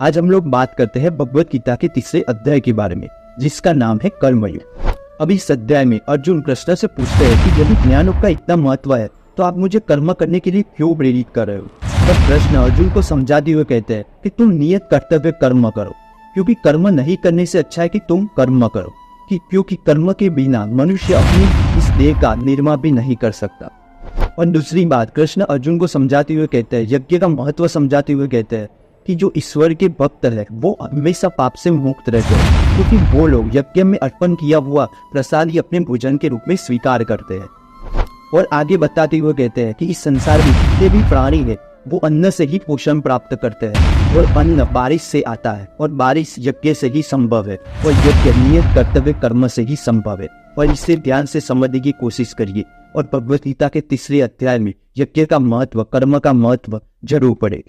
आज हम लोग बात करते हैं भगवत गीता के तीसरे अध्याय के बारे में, जिसका नाम है कर्मयोग। अब इस अध्याय में अर्जुन कृष्ण से पूछते हैं कि यदि ज्ञान का इतना महत्व है तो आप मुझे कर्म करने के लिए क्यों प्रेरित कर रहे हो। तब कृष्ण अर्जुन को समझाते हुए कहते हैं कि तुम नियत कर्तव्य कर्म करो, क्योंकि कर्म नहीं करने से अच्छा है कि तुम कर्म करो, क्योंकि कर्म के बिना मनुष्य अपनी इस देह का निर्माण भी नहीं कर सकता। और दूसरी बात, कृष्ण अर्जुन को समझाते हुए कहते हैं, यज्ञ का महत्व समझाते हुए कहते हैं कि जो ईश्वर के भक्त है वो हमेशा पाप से मुक्त रहते हैं, क्योंकि वो लोग यज्ञ में अर्पण किया हुआ प्रसाद ही अपने भोजन के रूप में स्वीकार करते हैं। और आगे बताते हुए कहते हैं कि इस संसार में जितने भी प्राणी है वो अन्न से ही पोषण प्राप्त करते हैं, और अन्न बारिश से आता है, और बारिश यज्ञ से ही संभव है, और यज्ञ नियत कर्तव्य कर्म से ही संभव है। और इसे ध्यान से समझने की कोशिश करिए और भगवत गीता के तीसरे अध्याय में यज्ञ का महत्व, कर्म का महत्व जरूर पढ़े।